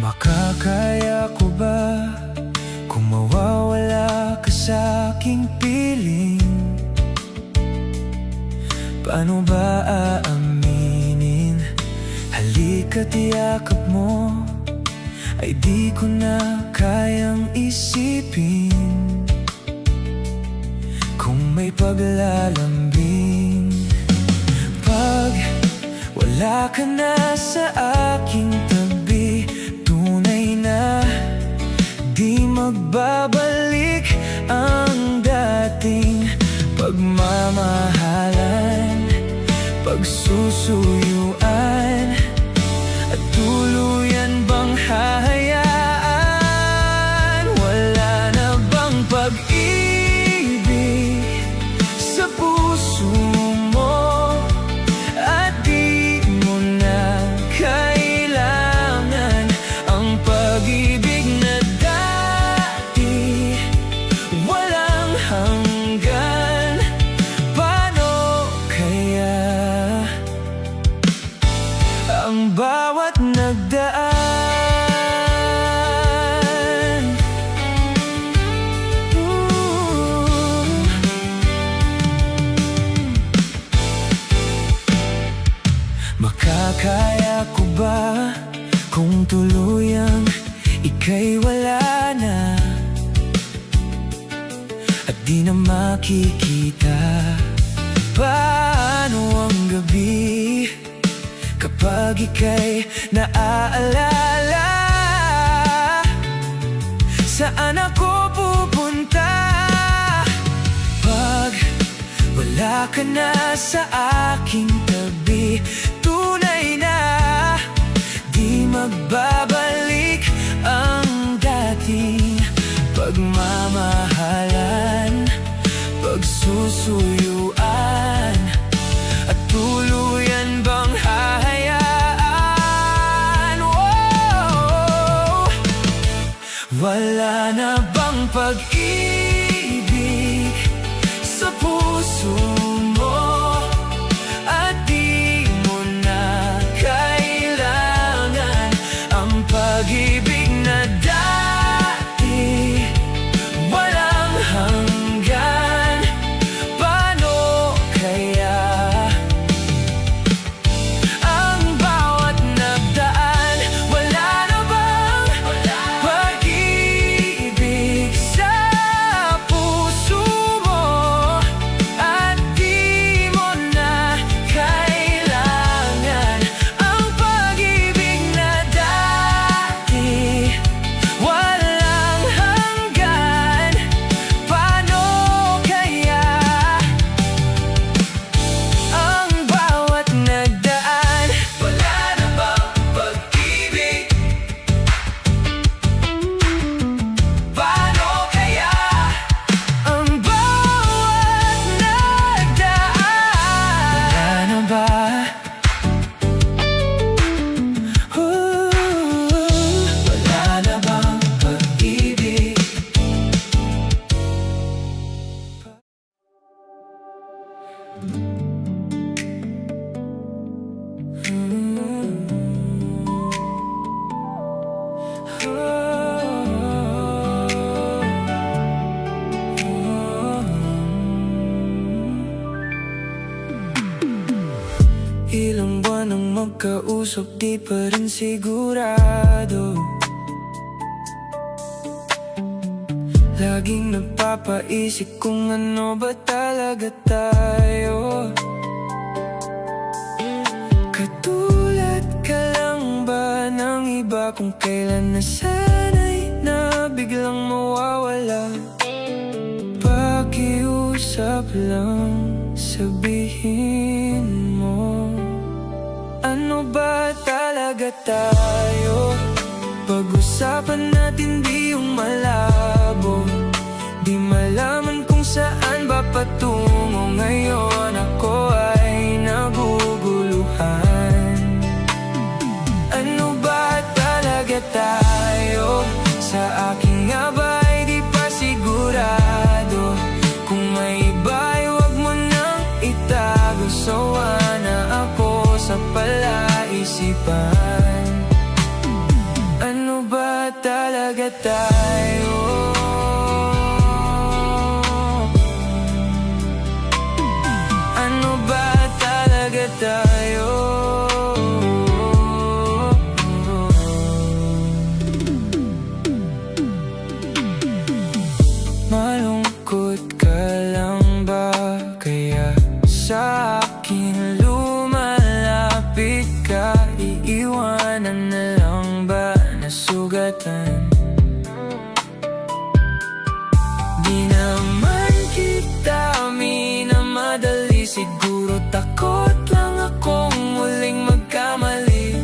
Makakaya ko ba kung mawawala ka sa aking piling? Paano ba aaminin? Halika't yakap mo ay di ko na kayang isipin. Kung may paglalambing, pag wala ka na sa aking tabi, tunay na di magbabalik ang dating pagmamahalan, pagsusuyuan, at tuluyan bang hahayaan? Wala na bang pag-ibig sa puso mo, at di mo na kailangan ang pag-ibig na dati walang hanggan? Paano kaya ang bawat nagdaan? Makakaya ko ba kung tuluyang ika'y wala na, at di na makikita? Paano ang gabi kapag ika'y naaalala? Saan ako pupunta pag wala ka na sa aking tabi? Tunay na di magbabalik ang dating pagmamahalan, pagsusuyuan, at tuluyan bang hahayaan? Oh, wala na bang pag-ibig sa puso mo, at di mo na kailangan ang pag-ibig na dati walang hanggan? Paano kaya ang bawat nagdaan? Wala na bang pag-ibig sa puso mo, at di mo na kailangan ang pag-ibig na dati walang hanggan? Paano kaya ang bawat nagdaan? Wala na bang pag-ibig? Paano kaya ang bawat nagdaan? Wala na ba? Wala na bang pag-ibig? Ilang buwan ang magkausap, di pa rin sigurado. Laging napapaisip kung ano ba talaga tayo. Katulad ka lang ba ng iba kung kailan nasanay na biglang mawawala? Pakiusap lang, sabihin mo, ano ba talaga tayo? Pag-usapan natin di yung malabo, akin nga ba ay di pa sigurado. Kung may iba'y huwag mo nang itago. Sawa na ako sa palaisipan. Ano ba talaga tayo? Ano ba talaga tayo? Malungkot ka lang ba? Kaya sa akin lumalapit ka. Iiwanan na lang ba nasugatan? Di naman kita minamadali. Siguro takot lang akong muling magkamali.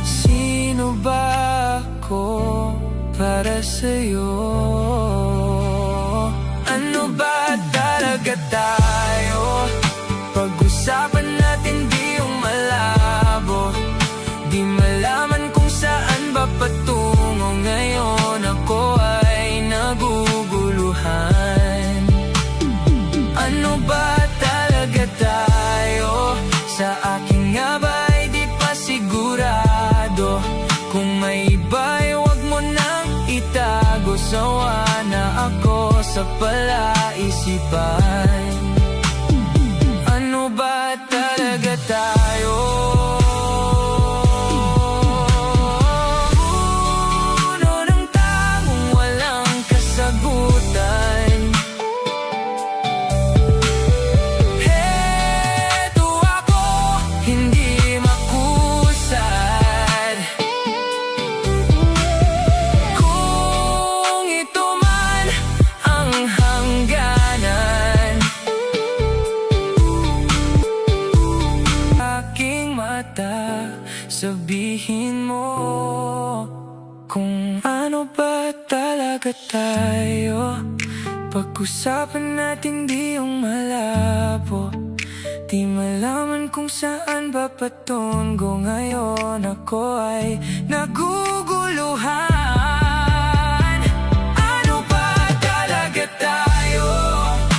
Sino ba ako para sa'yo? Ano ba talaga tayo? Pag-usapan natin di yung malabo. Di malaman kung saan ba patungo. Ngayon ako ay naguguluhan. Ano ba talaga tayo? Sa akin nga ba ay di pa sigurado. Kung may iba'y huwag mo nang itago. Sawa na ako sa palaisipan. Ano ba talaga tayo? Puno ng tangong walang kasagutan. Heto ako, hindi makusad. Kung ito man ang hangganan. Aking mata, sabihin mo kung ano ba talaga tayo. Pag-usapan natin di yung malabo. Di malaman kung saan ba patungo. Ngayon ako ay naguguluhan. Ano ba talaga tayo?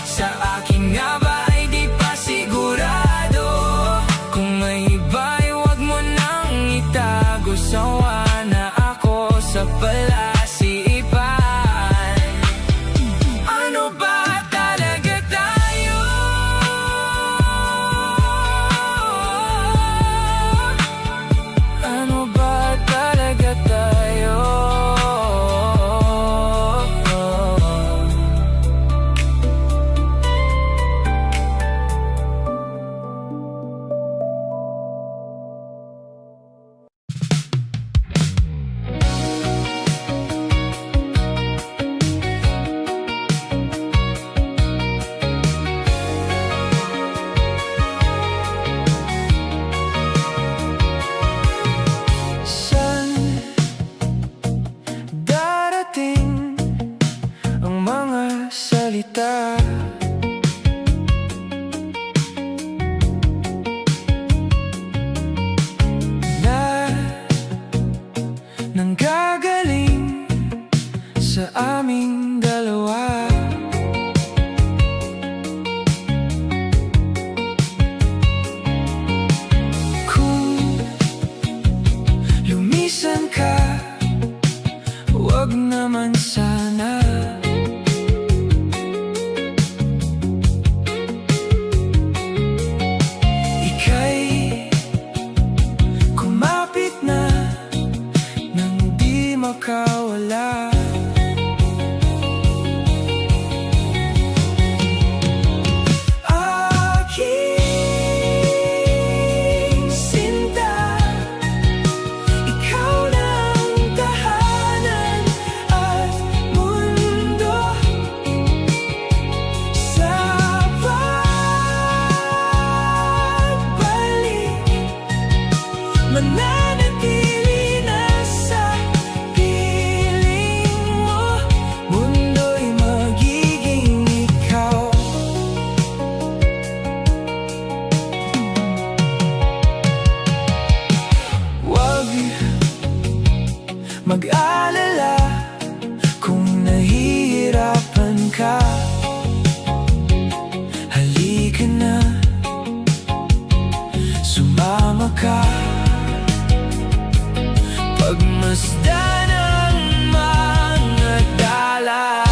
Sa akin nga ba ay di pa sigurado. Kung may iba'y huwag mo nang itago. Sawa na ako sa palaisipan. Ano ba talaga tayo? Ano ba talaga tayo? Saan darating ang mga salita? Na nanggagaling sa aming dalawa. Kung lumisan ka, huwag naman sana. Ika'y kumapit na nang di makawala. Aking sinta, ikaw na ang tahanan at ka. Halika na, sumama ka, pagmasdan ang mga dala.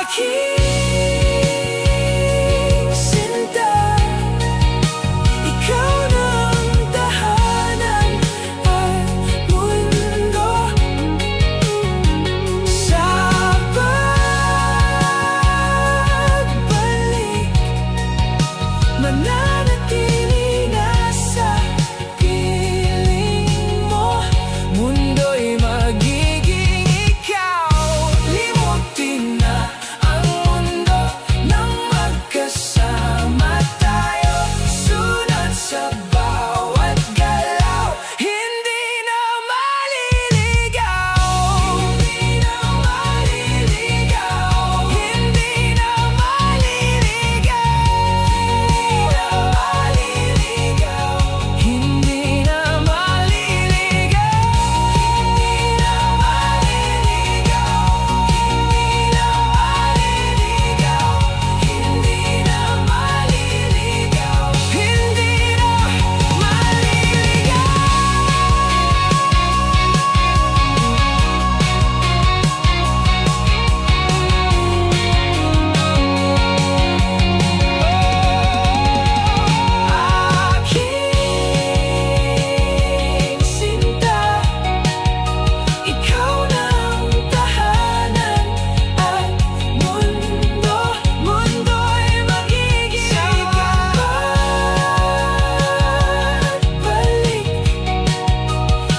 Aking sinta, ikaw ng tahanan at mundo. Sa pagbalik, mananatili na sa piling mo. Mundo'y magiging ikaw. Limutin na ang mundo nang magkasama tayo. Sunod sa bawat galaw, hindi na maliligaw. Hindi na maliligaw. Hindi na maliligaw. Hindi na maliligaw. Hindi na maliligaw. Hindi na maliligaw. Hindi na maliligaw. Hindi na aking sinta, ikaw ng tahanan at mundo. Mundo'y magiging pagbalik,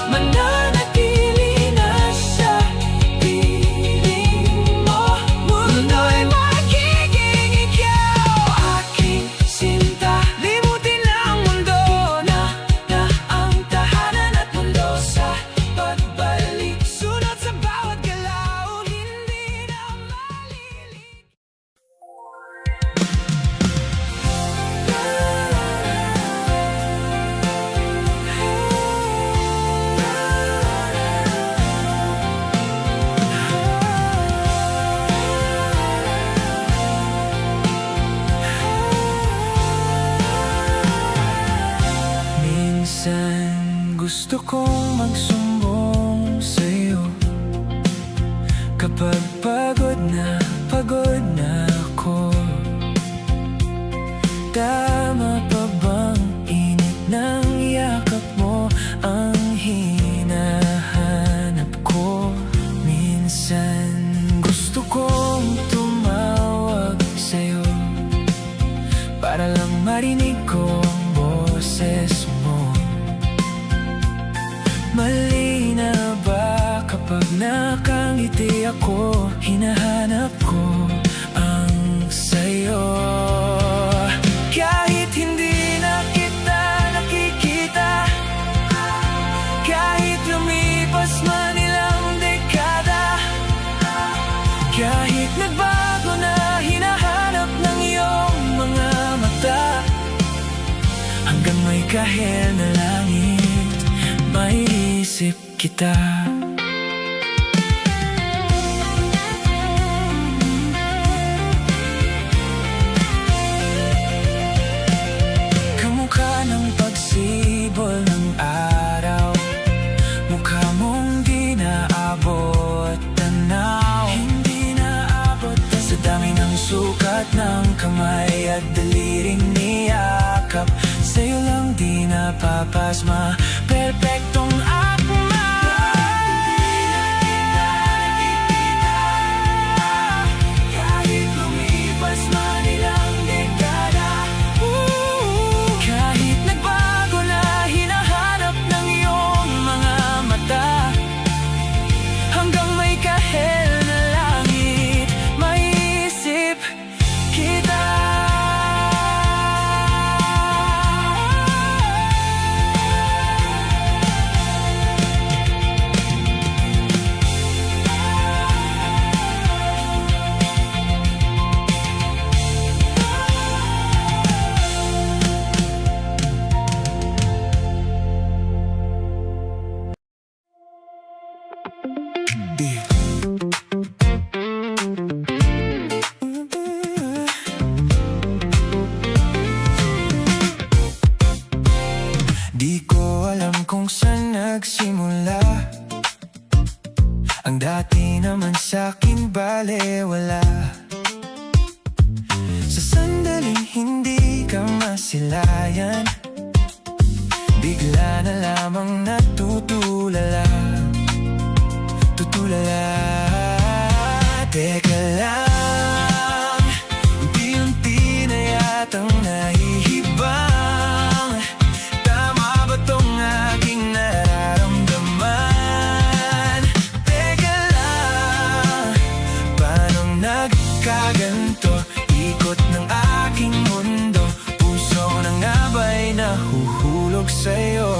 mananatili na sa piling mo. Mundo'y magiging ikaw. Aking sinta, limutin na ang mundo na ang tahanan at mundo. Sa pagbalik, sunod sa bawat galaw, hindi na maliligaw. Minsan gusto kong magsumbong sa'yo kapag pagod na ako. Tama pa bang init ng yakap mo ang hinahanap ko? Minsan gusto kong tumawag sa'yo para lang marinig ko ang boses mo. Mali na ba kapag nakangiti ako? Hinahanap ko ang sayo. Kahit hindi na kita nakikita, kahit lumipas man ilang dekada, kahit nagbago na hinahanap ng iyong mga mata, hanggang may kahel na langit, maiisip kita. Kamukha ng pagsibol ng araw, mukha mong di naabot tanaw. Hindi naabot sa dami ng sukat ng kamay at daliring niyakap. Sa'yo lang di napapasma, perpektong akma. Kahit lumipas man ilang dekada, kahit nagbago na hinahanap ng iyong mga mata, hanggang may kahel na langit, maiisip kita. nagsimula. Ang dati naman sa'kin balewala. Sa sandaling hindi ka masilayan, bigla na lamang natutulala. Tutulala. Teka lang, unti-unti na yatang nahihibang. Tama ba tong aking nararamdaman? Teka lang, paano nagkaganto? Ikot ng aking mundo, puso na nga ba'y nahuhulog sa'yo?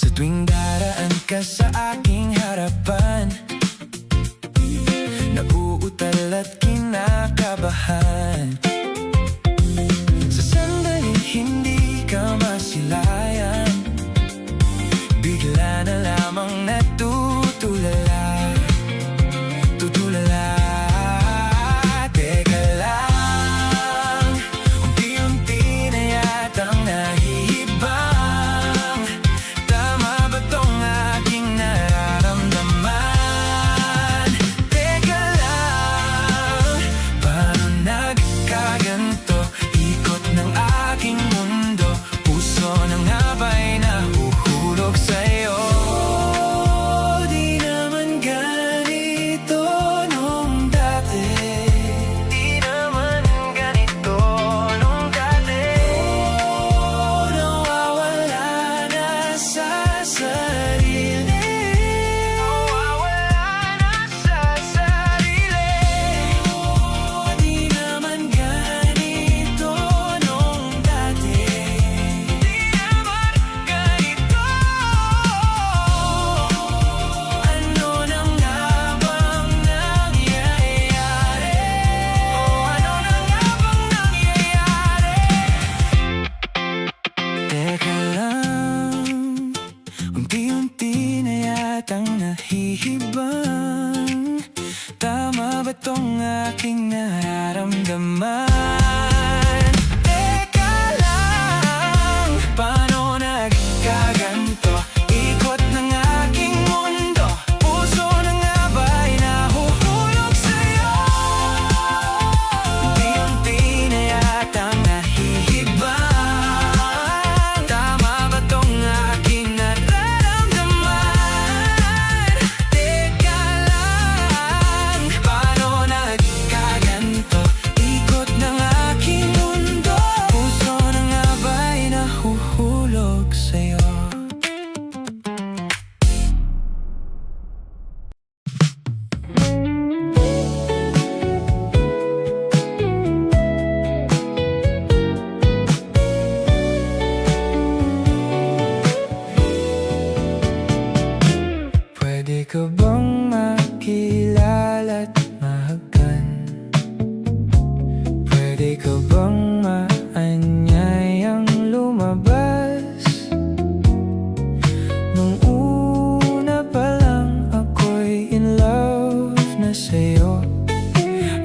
Sa tuwing daraan ka sa aking harapan, nauutal at kinakabahan. Sa sandaling hindi ka masilayan, bigla na lamang natutulala. Tutulala. Teka lang, unti-unti na yatang nahihibang. Tama ba tong aking nararamdaman? Teka lang, paano nagkaganto? Ikot ng aking mundo, puso na nga ba'y nahuhulog sa'yo? Di naman ganito nung dati. Di naman ganito nung dati. Nawawala na sa sarili. Nawawala na sa sarili. Di naman ganito nung dati. Di naman ganito. Ano na nga bang nangyayari? Ano na nga bang nangyayari? Teka lang, unti-unti na yatang nahihibang. Tama ba tong aking nararamdaman? Teka lang, paano nagkaganto? Ikot ng aking mundo, puso na nga ba'y nahuhulog sa'yo? Unti-unti na yatang nahihibang. Tama ba tong aking nararamdaman? Teka lang, paano nagkaganto? Ikot ng aking mundo, puso na nga ba'y nahuhulog sa'yo? Pwede ka bang makilala at mahagkan? Pwede ka bang maanyayang lumabas? Nung una pa lang ako'y in love na sa'yo.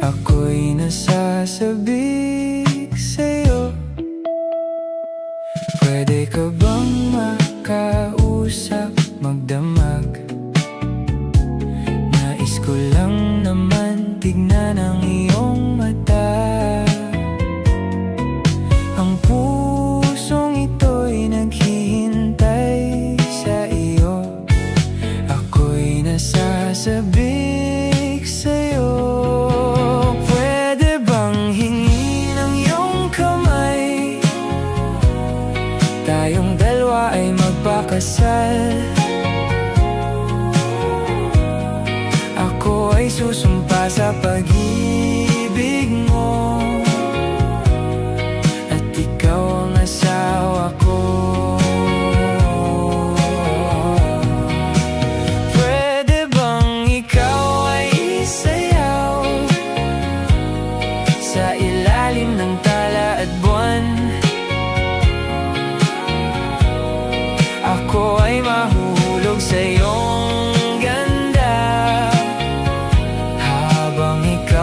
Ako'y nasasabik sa'yo. Pwede ka bang makausap, magdamag? Nais ko lang naman tignan ang iyong mata. Ang pusong ito'y naghihintay sa iyo. Ako'y nasasabik sa'yo. Pwede bang hingin ang iyong kamay? Tayong dalawa ay magpakasal. Ako ay susumpa sa pag-ibig mo, at ikaw ang asawa ko. Pwede bang ikaw ay isayaw sa ilalim ng tala at buwan? Ako ay mahuhulog sa iyong ganda habang ikaw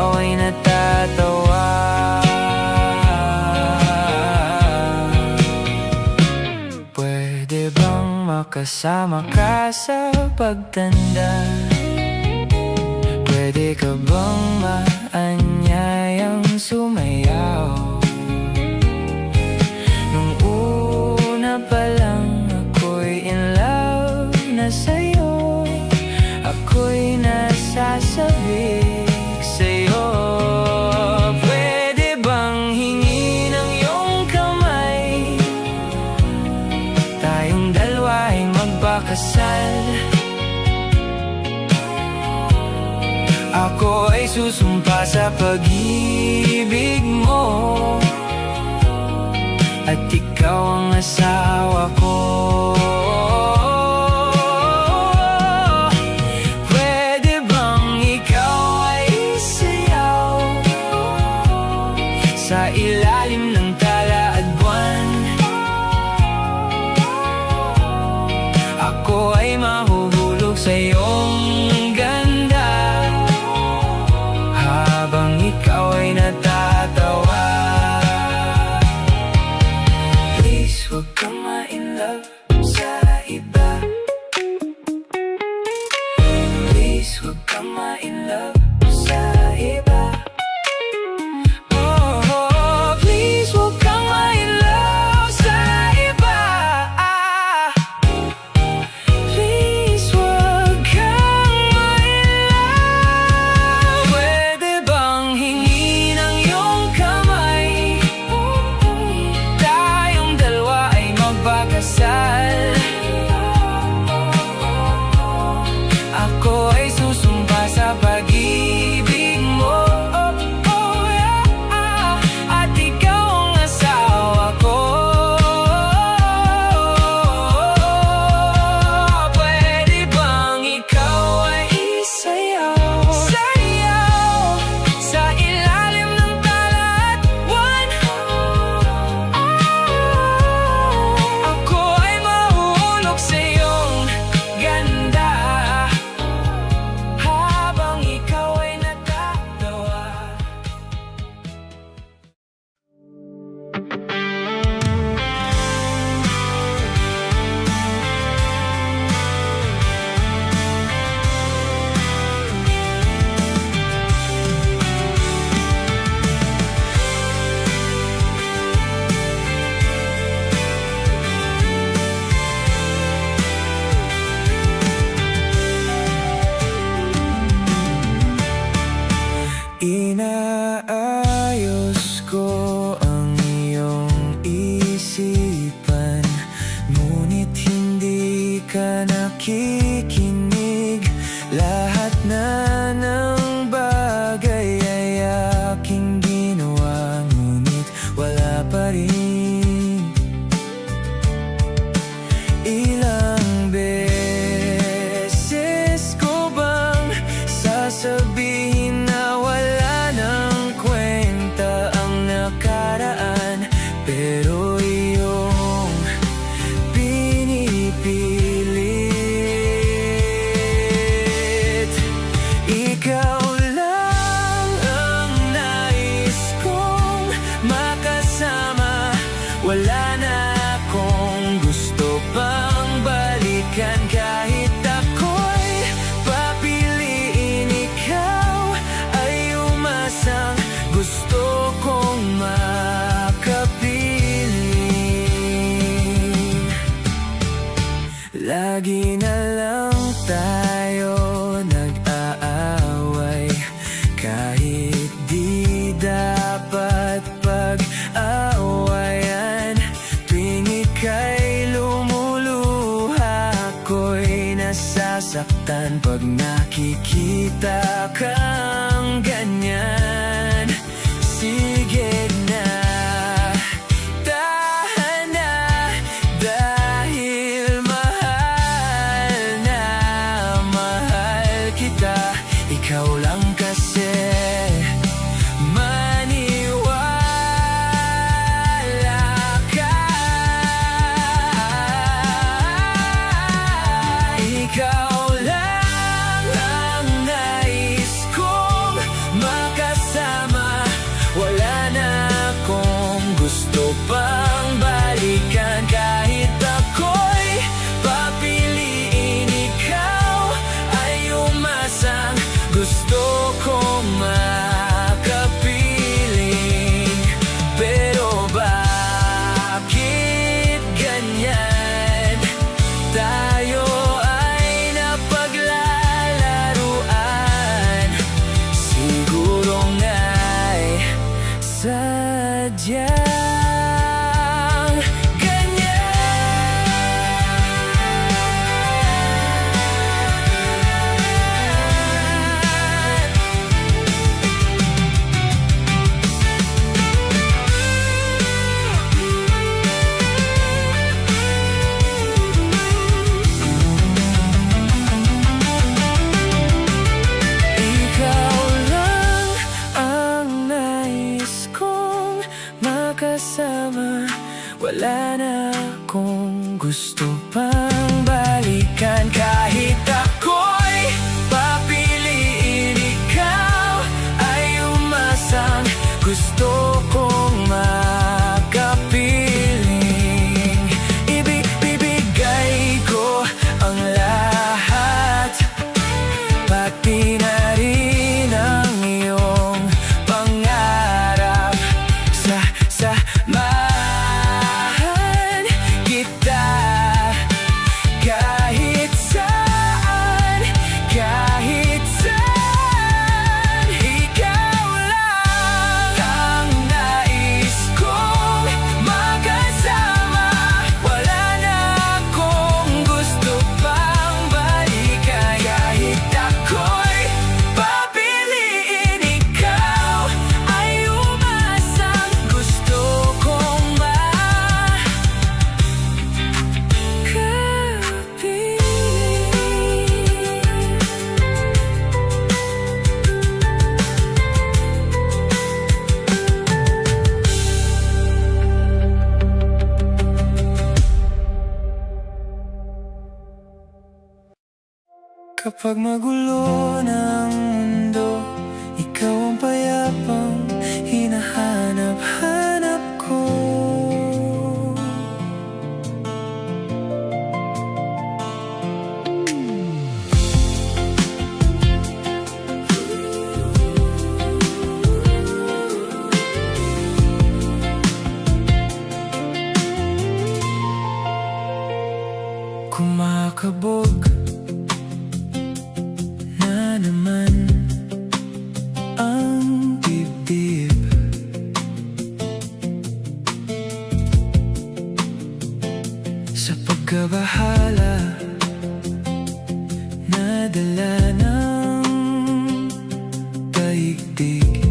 bang makasama ka sa pagtanda? Pwede ka bang maanyayang sumayaw? Nung una pa lang ako'y in love na sa'yo. Ako'y nasasabik sa'yo. Pwede bang hingin ang iyong kamay? Tayong dalawa ay magpakasal. Ako ay susumpa sa pag-ibig mo, at ikaw ang asawa ko. Pwede bang ikaw ay sayaw sa ilalim ng tala at buwan? Ako ay mahuhulog sa iyong ganda habang ikaw ay natatawa. Please, huwag kang ma-in-love sa iba. Please, huwag kang ma-in-love sa iba. Oh, please, huwag kang ma-in-love sa iba. Please, huwag kang ma-in-love. Pwede bang hingin ang iyong kamay? Tayong dalawa ay magpakasal. Ako ay susumpa sa pag-ibig mo, at ikaw ang asawa ko. Pwede bang ikaw ay isayaw, sayaw sa ilalim ng tala at buwan? Ako ay mahuhulog sa iyong ganda habang ikaw ay natatawa. Inaayos ko ang iyong isipan, ngunit hindi ka nakikinig. Lahat na ng bagay ay aking ginawa, ngunit wala pa rin. Ilang beses ko bang sasabihin na wala nang kwenta ang nakaraan? Pero iyong pinipilit. Ikaw lang ang nais kong makasama. Wala na akong gusto pang balikan. Kahit ako'y papiliin, ikaw ay umasang gusto kong makapiling. Lagi na lang tayo nag-aaway, kahit di dapat pag-aawayan. Tuwing ika'y lumuluha, ako'y nasasaktan pag nakikita kang ganyan. Sige na, tahan na, dahil mahal na mahal kita. Ikaw lang kasi maniwala ka. Ikaw lang ang nais kong makasama. Wala tayo ay napaglalaruan, siguro nga'y sadyang kasama. Wala na akong gusto pang balikan. Kahit ako'y papiliin, ikaw ay umasang gusto kong makapiling. Ibibigay ko ang lahat, pati na rin ang iyong pangarap. Samahan kita kahit saan, kahit saan. Ikaw lang ang nais kong makasama. Wala na akong gusto pang balikan. Kahit ako'y papiliin, ikaw ay umasang gusto kong kapag magulo ng mundo, ikaw ang payapang hinahanap-hanap ko. Kumakabog na naman ang dibdib. Sa pagkabahala na dala ng daigdig.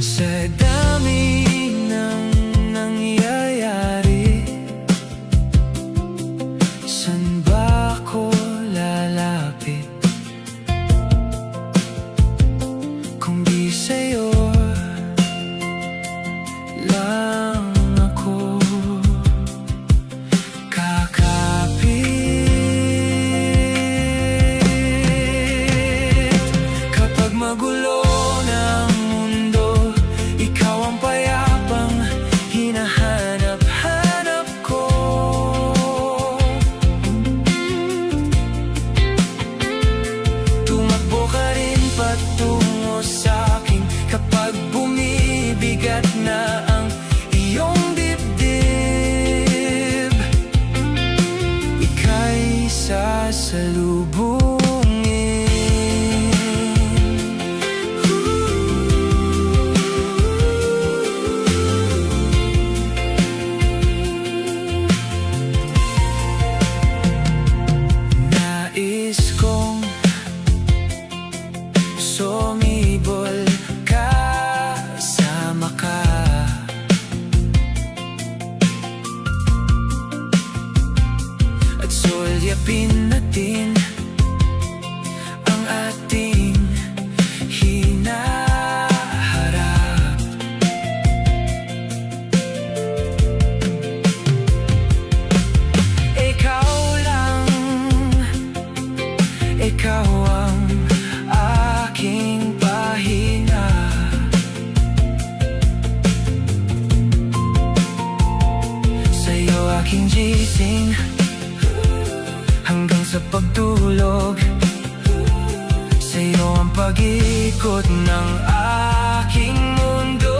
Sa dami ng nangyayari, san ba ako lalapit kung di sa'yo lang ako kakapit? Kapag magulo ng mundo, ikaw ang payapang hinahanap-hanap ko. Tumakbo ka rin patungo sa'kin kapag bumibigat na ang iyong dibdib. Ika'y sasalubungin. Nais kong sumibol kasama ka, at sulyapin natin ang ating hinaharap. Ikaw lang, ikaw ang aking pahinga. Sa'yo aking gising hanggang sa pagtulog. Sa'yo ang pag-ikot ng aking mundo.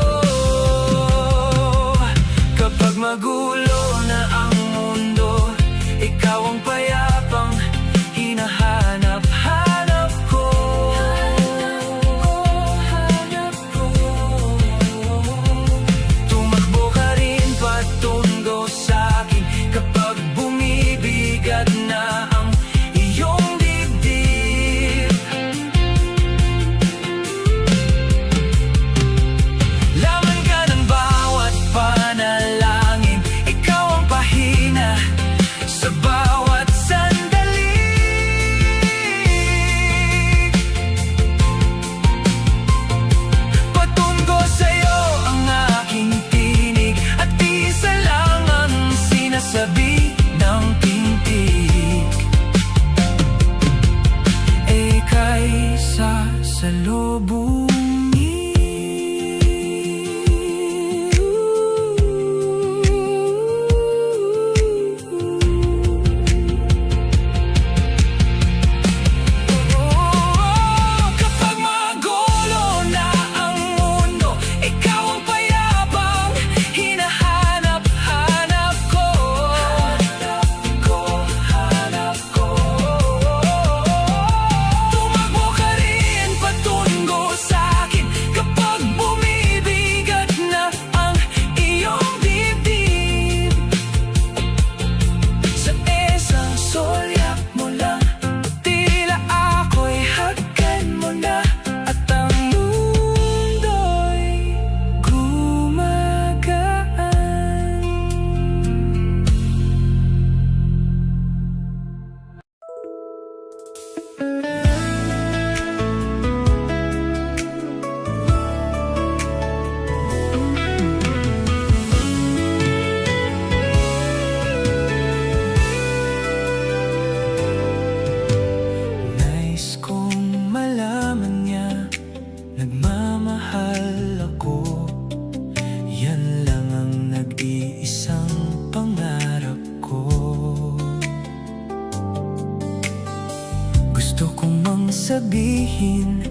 sabihin,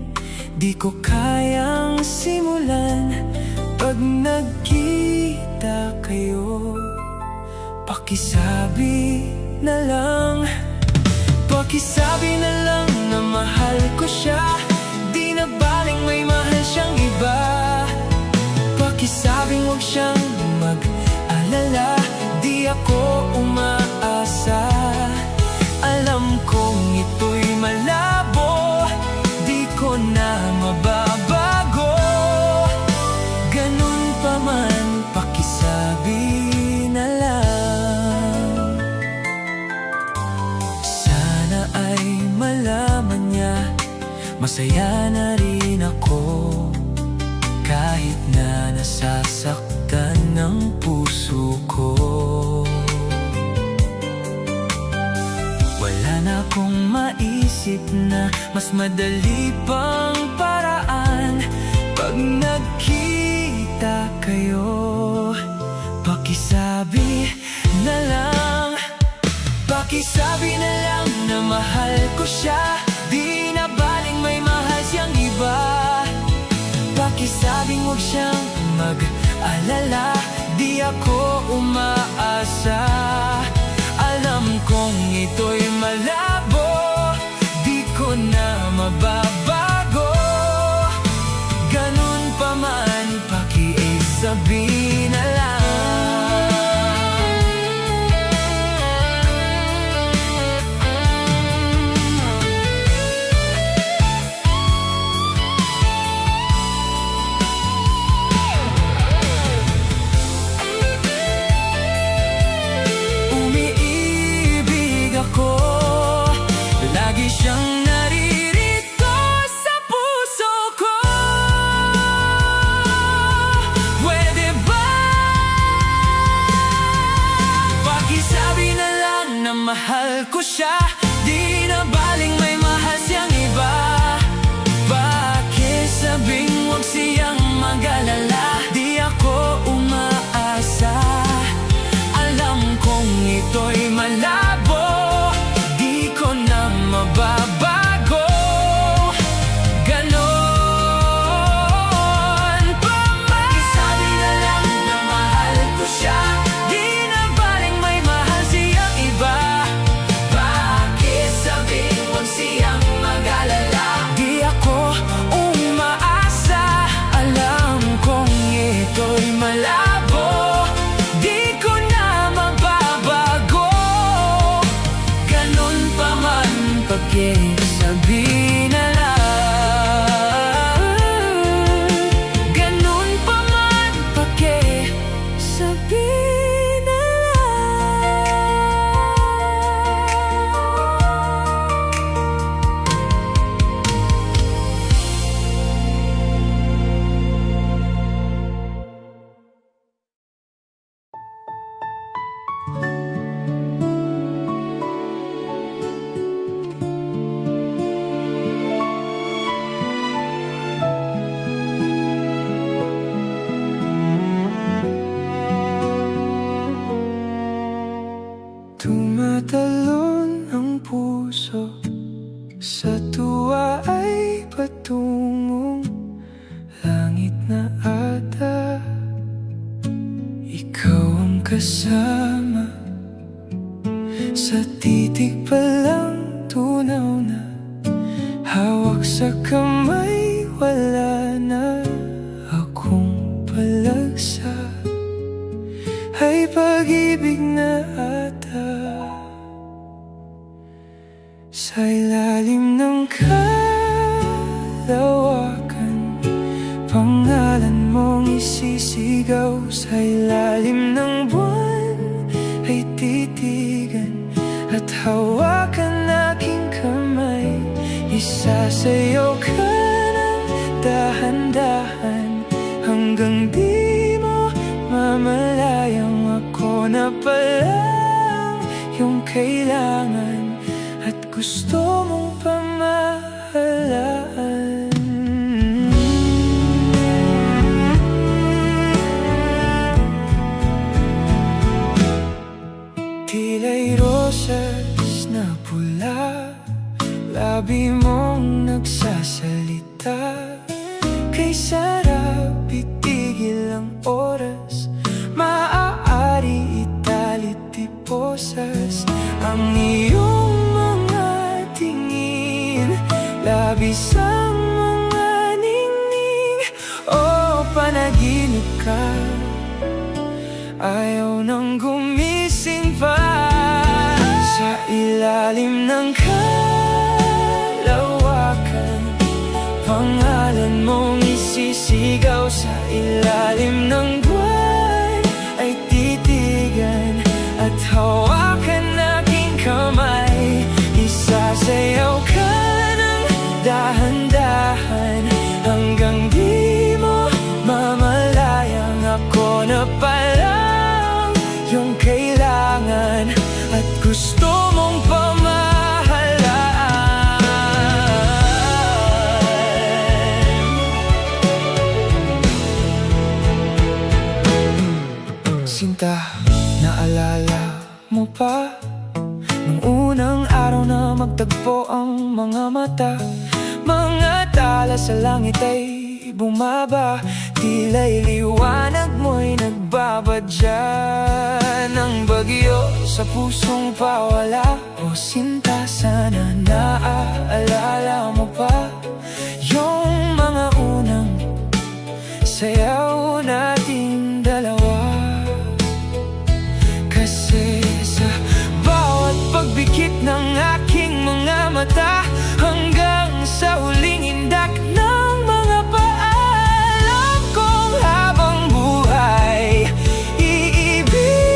di ko kayang simulan. Pag nagkita kayo, pakisabi na lang. Pakisabi na lang na mahal ko siya, di na baling may mahal siyang iba. Pakisabing huwag siyang mag-alala, di ako umaasa. Alam kong ito'y malabo, di ko na mababago. Ganun pa man, pakisabi na lang. Sana ay malaman niya, masaya na rin ako, kahit na nasasaktan ng puso ko. Wala na akong maisip na mas madali pang paraan. Pag nagkita kayo, pakisabi na lang. Pakisabi na lang na mahal ko siya, di na baling may mahal siyang iba. Pakisabing huwag siyang mag-alala, di ako umaasa. Alam kong ito'y malabo, di ko na mababago. Ganun pa man, pakisabi na lang. Lagi siyang naririto sa puso ko. Pwede ba pakisabi na lang na mahal ko siya, di na baling may mahal siyang iba. Pakisabing huwag siyang mag-alala, di ako umaasa. Alam kong ito'y malabo, di ko na mababago. Ganon pa man, pakisabi na lang na mahal ko siya, di na baling may mahal siyang iba. Pakisabing huwag siyang mag-alala, di ako umaasa. Alam kong ito'y malabo, di ko na mababago. Ganon pa man, pakisabi na lang. Ganun pa man, pakisabi na tumatalon ang puso, sa tuwa ay patungong langit na ata. Ikaw ang kasama, sa titig pa lang tunaw na. Hawak sa kamay, wala na akong palagsa. Ay pag-ibig na ata. Sa ilalim ng kalawakan, pangalan mong isisigaw. Sa ilalim ng buwan ay titigan at hawakan aking kamay. Isasayaw ka ng dahan-dahan hanggang di mo mamalayang ako na palang yung kailangan at gusto mong pamahalaan. Tila'y rosas na pula, labi mong nagsasabi kita. Kay sarap itigil ang oras, maaari italit iposas ang iyong mga tingin, labis ang mga ningning. O panaginip ka, ayaw nang gumising pa. Sa ilalim ng kalawakan, pangalan mong isisigaw. Sa ilalim ng buwan ay titigan at hawakan aking kamay. Isasayaw ka ng dahan-dahan hanggang di mo mamalayang ako na palang yung kailangan at gusto mong Sinta, naalala mo pa nung unang araw na magtagpo ang mga mata? Mga tala sa langit ay bumaba, tila'y liwanag mo'y nagbabadya ng bagyo sa pusong pawala. O sinta, sana naaalala mo pa yung mga unang sayaw nating dalawa. Kasi sa bawat pagbikit ng aking mga mata, hanggang sa huling indak ng mga paalam kong habang buhay, iibigin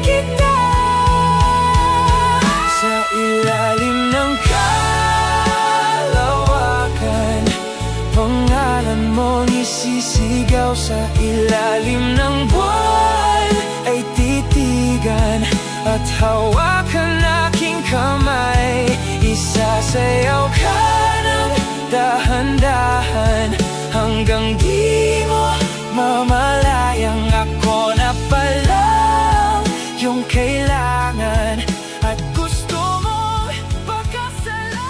kita. Sa ilalim ng kalawakan, pangalan mong isisigaw. Sa ilalim ng buwan ay titigan at hawakan aking kamay. Isasayaw ka ng dahan-dahan hanggang di mo mamalayang ako na palang yung kailangan at gusto mo pagkasalan.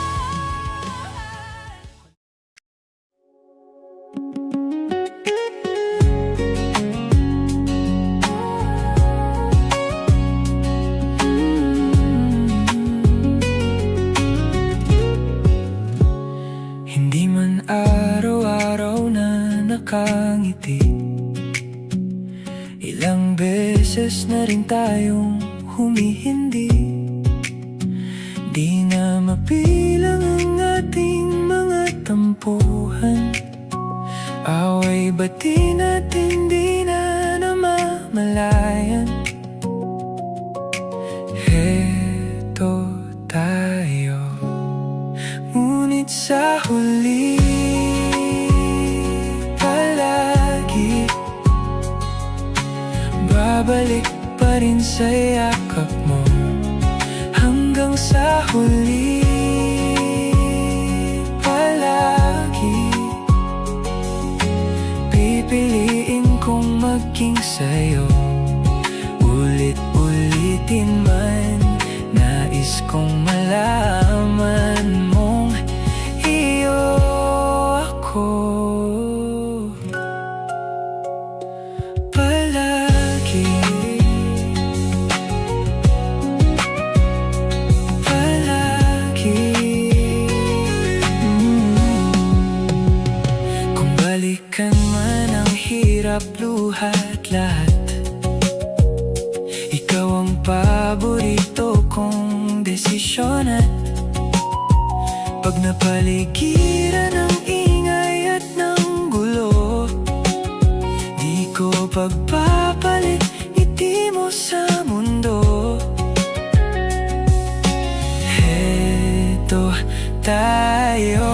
Hindi man araw-araw na nakangiti, ilang beses na rin tayong humihindi. Di na mapilang ang ating mga tampuhan, away bati natin di na namamalayan. Heto tayo, ngunit sa huli palagi babalik pa rin sa yakap mo. Hanggang sa huli palagi pipiliin kong maging sa'yo. Ulit-ulitin man, nais kong malaman mong iyo ako. Palagi, palagi. Kung balikan man ang hirap, luhat lahat, ikaw ang paborito kong desisyon. At pag napaligiran ng ingay at ng gulo, di ko pagpapalit ngiti mo sa mundo. Heto tayo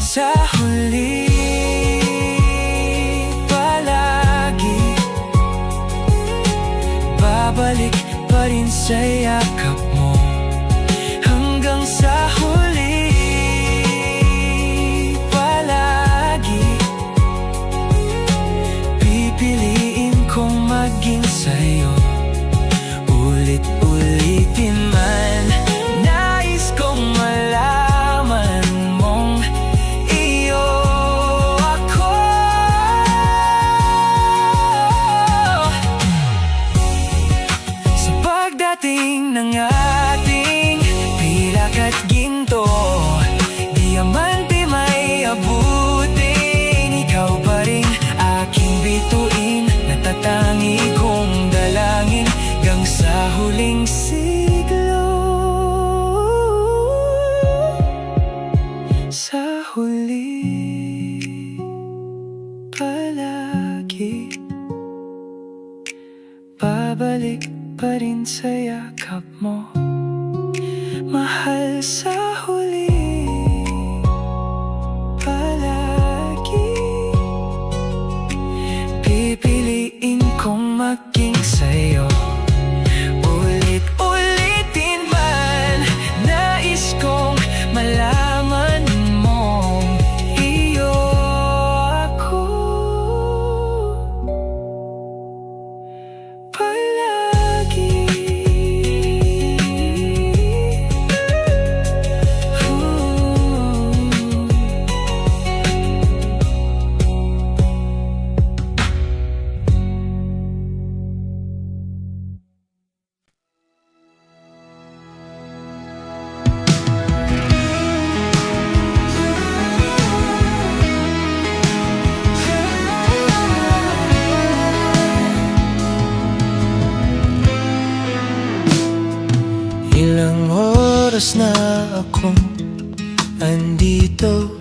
sa huli palagi, babalik pa rin sa yakap mo. Hanggang sa huli palagi pipiliin kong maging sa'yo. Ulit-ulitin man, nais kong malaman mong babalik pa rin sa yakap mo, mahal sa huli palagi. Pipiliin kong maging sa'yo, ulit-ulitin man. Nais kong malaman mong iyo ako palagi. Ilang oras na akong andito,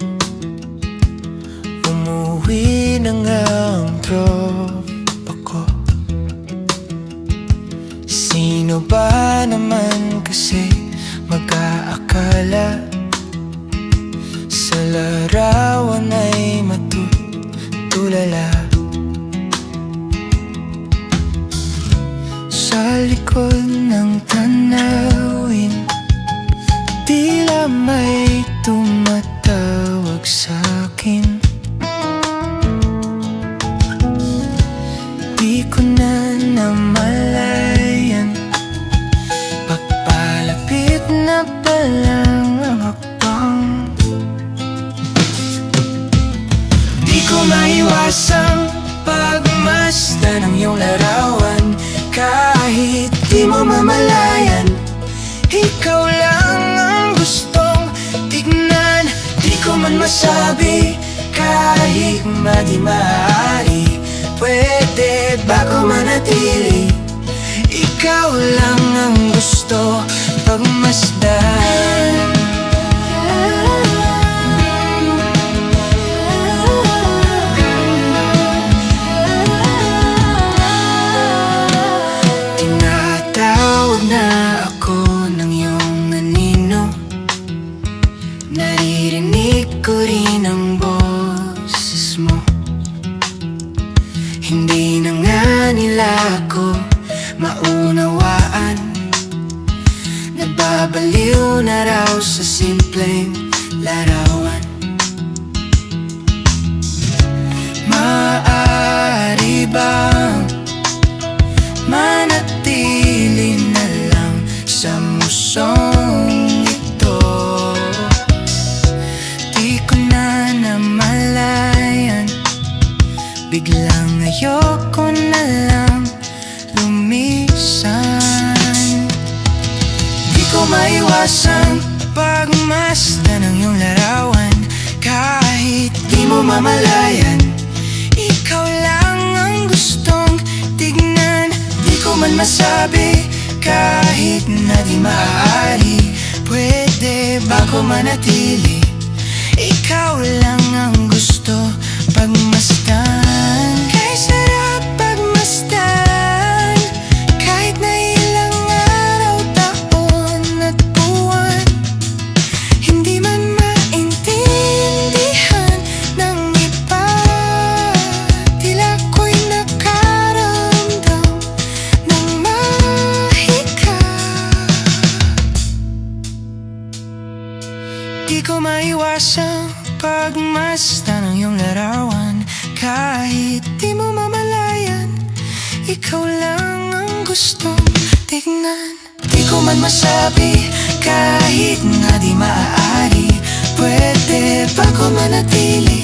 umuwi na nga ang tropa ko. Sino ba naman kasi mag-aakala sa larawan ay matutulala? Sa likod ng tanawin, tila may tumatawag sa'kin. Di ko na namalayan, papalapit na palang ang hakbang. Di ko maiwasang pagmasdan ng iyong larawan. Kahit di mo mamalayan, ikaw lang ang gustong tignan. Di ko man masabi, kahit di maaari, pwede ba ko manatili? Ikaw lang ang gusto pagmasdan. Na ako ng iyong anino, naririnig ko rin ang boses mo. Hindi na nga nila ako maunawaan, nagbabaliw na raw sa simpleng larawan. Maaari bang manatili na lang sa musong ito? Di ko na namalayan, biglang ayoko na lang lumisan. Di ko maiwasan pagmasdan ng iyong larawan. Kahit di mo mamalayan, ikaw lang ang gustong tignan. Di ko man masabi, kahit na di maaari, pwede ba ko manatili? Ikaw lang ang gusto pagmasdan. Kay sarap pagmasdan, kahit na ilang araw, taon at buwan. Hindi man maintindihan ng iba, tila ko'y nakaramdam ng mahika. Di ko maiwasang pagmasdan ng iyong larawan. Kahit di mo mamalayan, ikaw lang ang gustong tignan. Di ko man masabi, kahit nga di maaari, pwede ba ko manatili?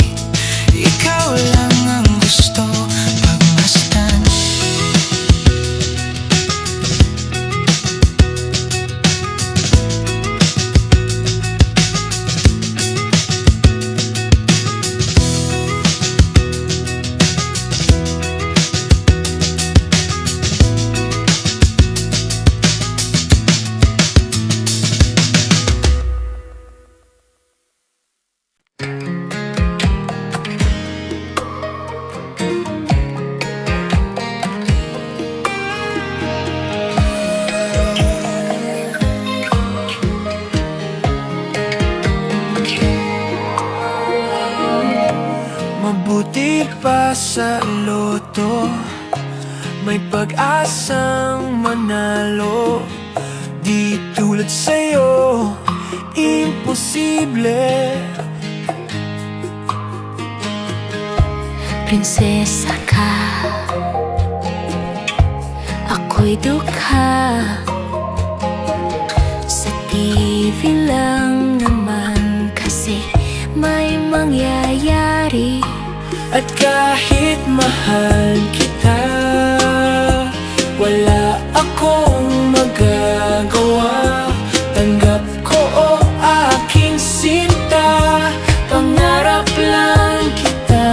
Ikaw lang ang gusto pagmasdan. sa loto, may pag-asang manalo. Di tulad sa'yo, imposible. Prinsesa ka, ako'y dukha. Sa TV lang naman kasi may mangyayari. At kahit mahal kita, wala akong magagawa. Tanggap ko o aking sinta, pangarap lang kita.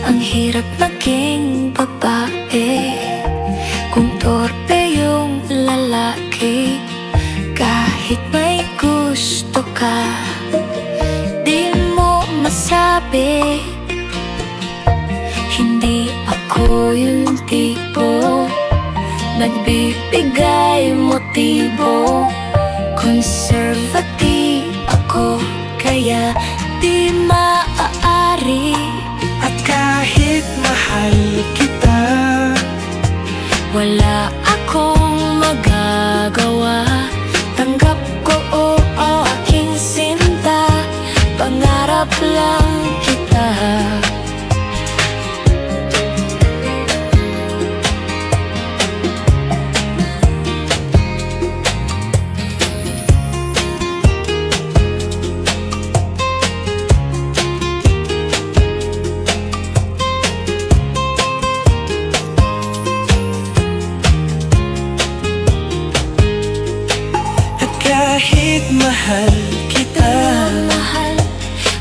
Ang hirap maging babae kung torpe yung lalaki. Kahit may gusto ka, di mo masabi. Hindi ako yung tipo nagbibigay motibo. Conservative ako, kaya di maaari. At kahit mahal kita, wala akong magagawa. Tanggap ko o aking sinta, pangarap lang kita. kahit mahal kita, Mahal,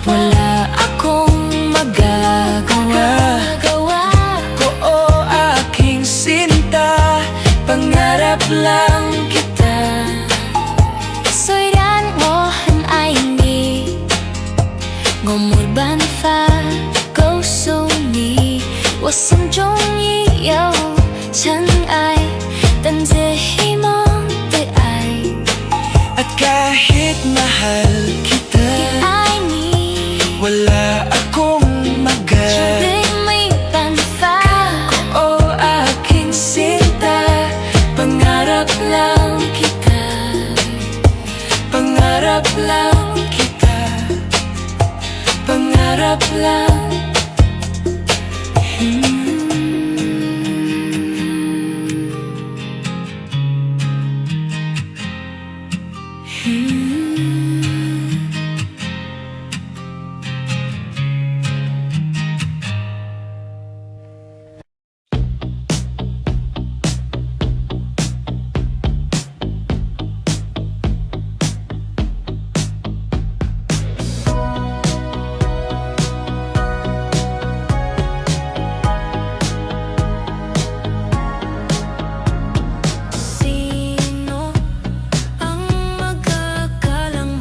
wala akong magagawa. ko o aking sinta, pangarap lang kita. 虽然我很爱你，我没办法告诉你，我心中已有尘埃，但最希望的爱。 At kahit mahal kita, 爱你， wala akong 绝对没办法。 o aking sinta, pangarap lang kita. Pangarap lang kita. Pangarap lang. Sino ang magkakalang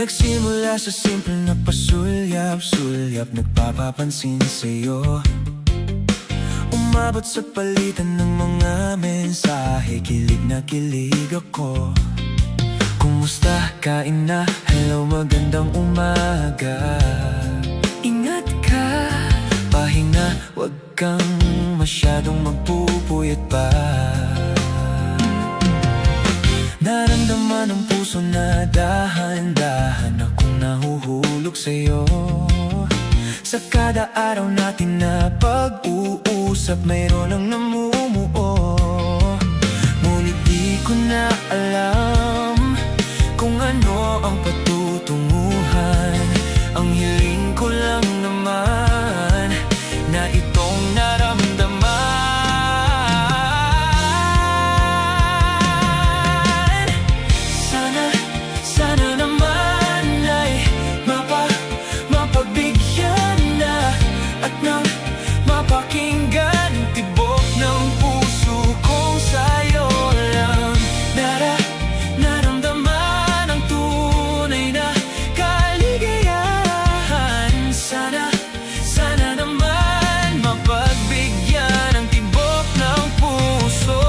Nagsimula sa simple na pasulyap-sulyap, nagpapapansin sa'yo. Umabot sa palitan ng mga mensahe, kilig na kilig ako. Kumusta, kain na, hello, magandang umaga. Ingat ka, pahinga, wag kang masyadong magpupuyat pa. Naramdaman ng puso na dahan-dahan akong nahuhulog sa'yo. Sa kada araw natin na pag-uusap, mayroon ang namumuo. Ngunit di ko na alam kung ano ang patutunguhan. Ang hiling ko lang naman na itong naramdaman. Sana naman ay mapagbigyan na at nang mapakinggan tibok ng puso kong sa'yo lang naramdaman ang tunay na kaligayahan. Sana naman mapagbigyan ng tibok ng puso.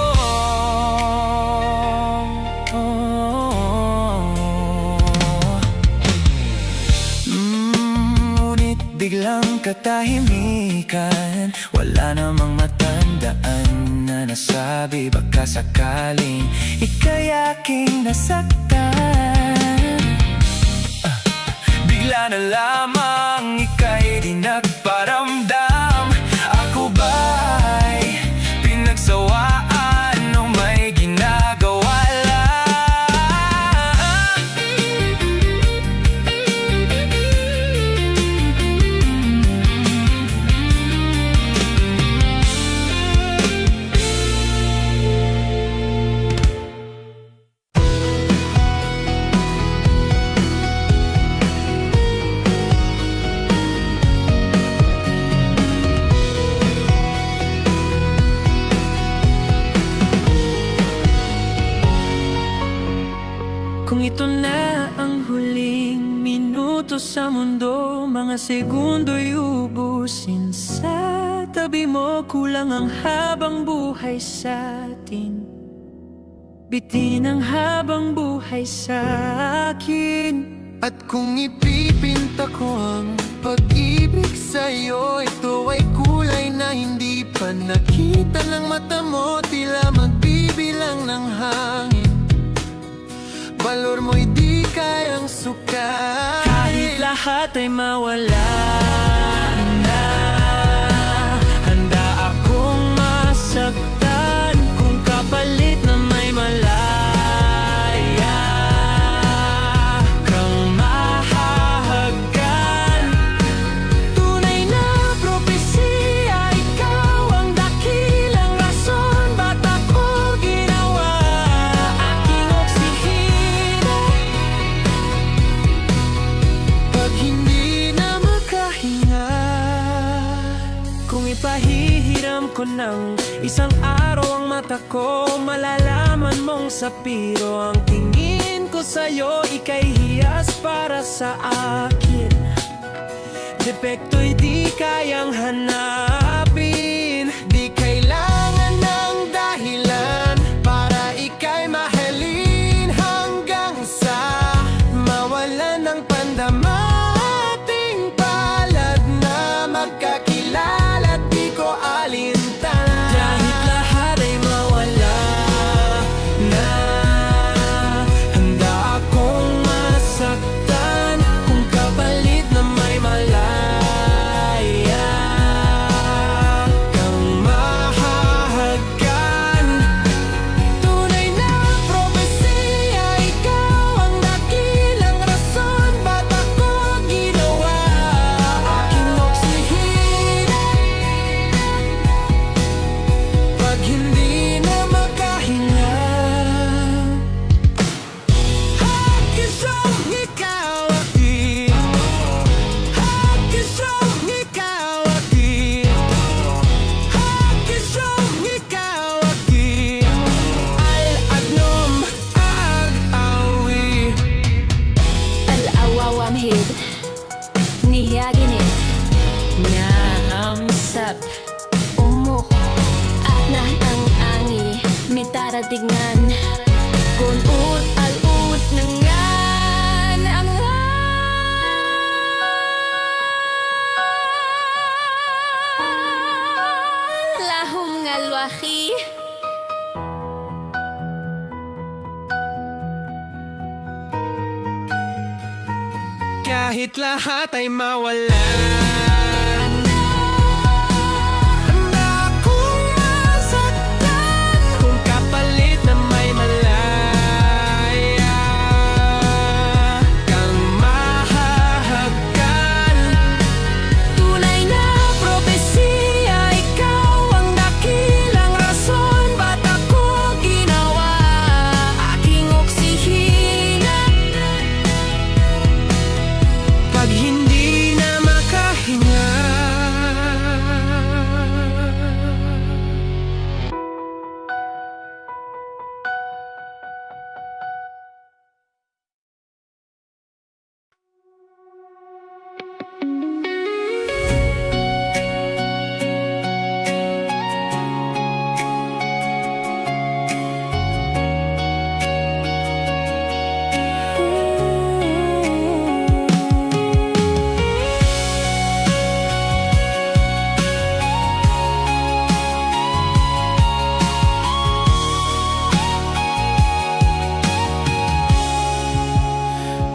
Ngunit biglang katahimikan, wala namang matandaan na nasabi, baka sakaling ika'y aking nasaktan. Bigla na lamang ika'y di nagparamdam. Ako ba'y pinagsawaan o may ginagawa lang? Kung ito na ang huling minuto sa mundo, mga segundo'y ubusin sa tabi mo. Kulang ang habang buhay sa atin, bitin ang habang buhay sa akin. At kung ipipinta ko ang pag-ibig sa'yo, ito ay kulay na hindi pa nakita ng mata mo. Tila magbibilang ng hangin, valor mo'y di kayang sukat. Kahit lahat ay mawala na, handa akong masaktan kung kapalit na may malaya kang mahahagkan. Tunay na propesya, ikaw ang dakilang rason ba't ako ginawa aking oksihina. Pag hindi na makahinga, Kung ipahihiram ko ng isang araw ang mata ko, malalaman mong sapiro ang tingin ko sa'yo. Ika'y hiyas para sa akin, depekto'y di kayang hanapin. di kailangan ng dahilan para ika'y mahalin, hanggang sa mawalan ng pandama. Ating palad na magkakilala, di ko alintanan. Kahit lahat ay mawala na, handa akong masaktan kung kapalit na may malaya Naamsat umuko at nahangang-angi may taratingan kung ut-al-ut na nga ang lahom nga luwaki. Kahit lahat ay mawala, handa akong masaktan kung kapalit na may malaya kang mahahagkan. Tunay na propesiya, ikaw ang dakilang rason ba't ako ginawa aking oksihina. Pag hindi na makahinga,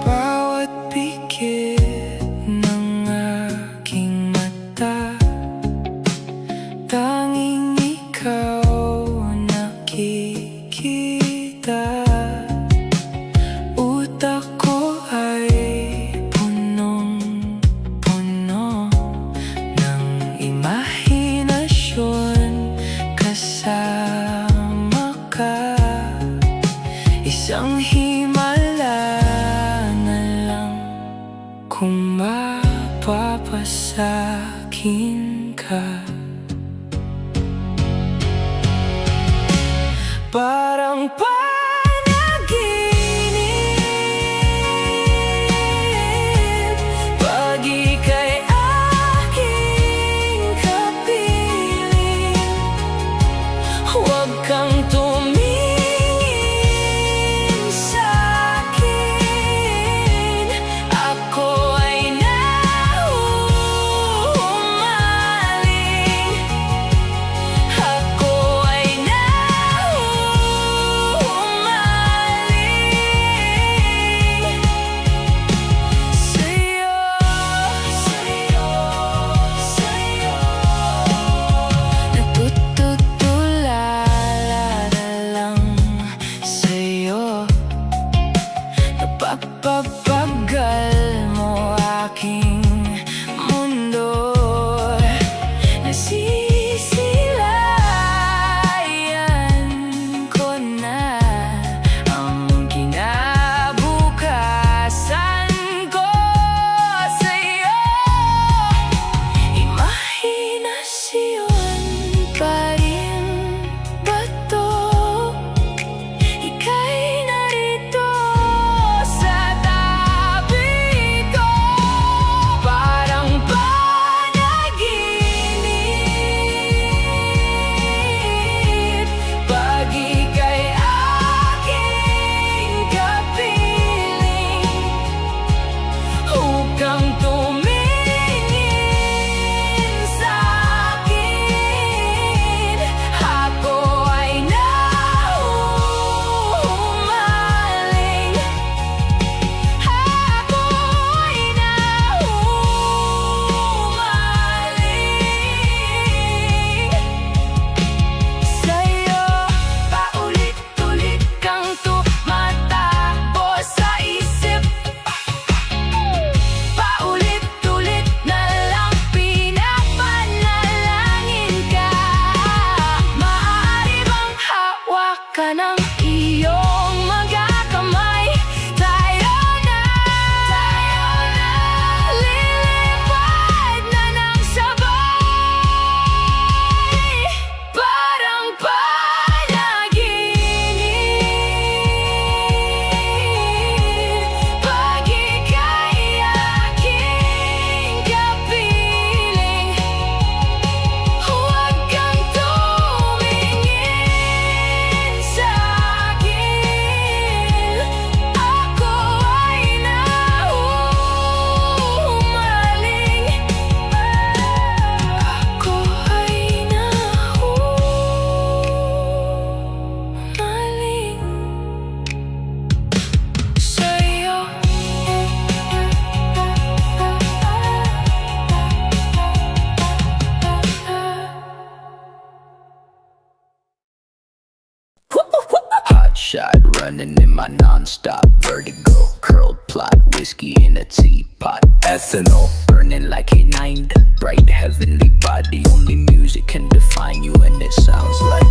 bawat pikit ng aking mata, tanging ikaw nakikita. Utak ko ay punong-puno ng imahinasyon kasama ka. Isang himala na lang kung mapapasakin ka. Parang panaginip pag ika'y aking kapiling. Huwag kang tumingin sa'kin, ako ay nahuhumaling. Ako ay nahuhumaling. shot, running in my non-stop vertigo. Curled plot, whiskey in a teapot. Ethanol, burning like a 9. Bright heavenly body, only music can define you, and it sounds like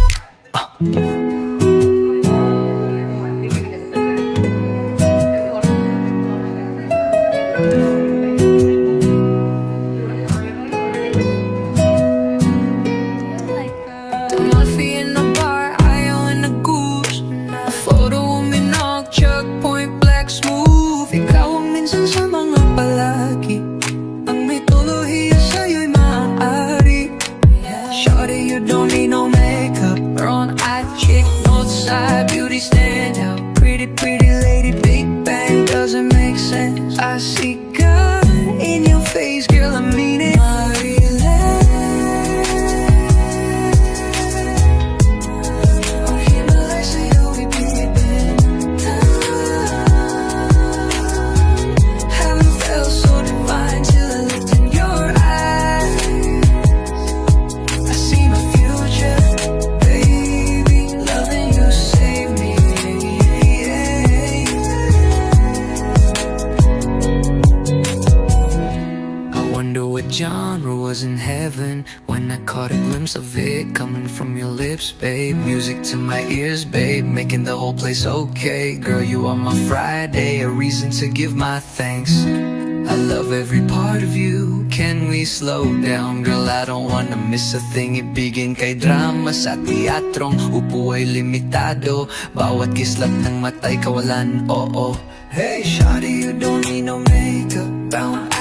Amalfi in the bar, Ayo in the goose. Photo uminog, checkpoint, black smooth. Ikaw ang minsan sa mga palagi. Ang mitolohiya sa'yo'y maaari. Shawty, you don't need no makeup. Brown-eyed chick, north side, beauty stand out. Pretty, pretty lady, big bang, doesn't make sense. I see God in your face, girl, I mean it. Genre was in heaven when I caught a glimpse of it coming from your lips, babe. Music to my ears, babe, making the whole place okay. Girl, you are my Friday, a reason to give my thanks. I love every part of you. Can we slow down? Girl, I don't wanna miss a thing. Ibigin kay drama sa teatrong upo ay limitado. Bawat kislap ng mata'y kawalan, oo. Hey, shawty, you don't need no makeup. Bound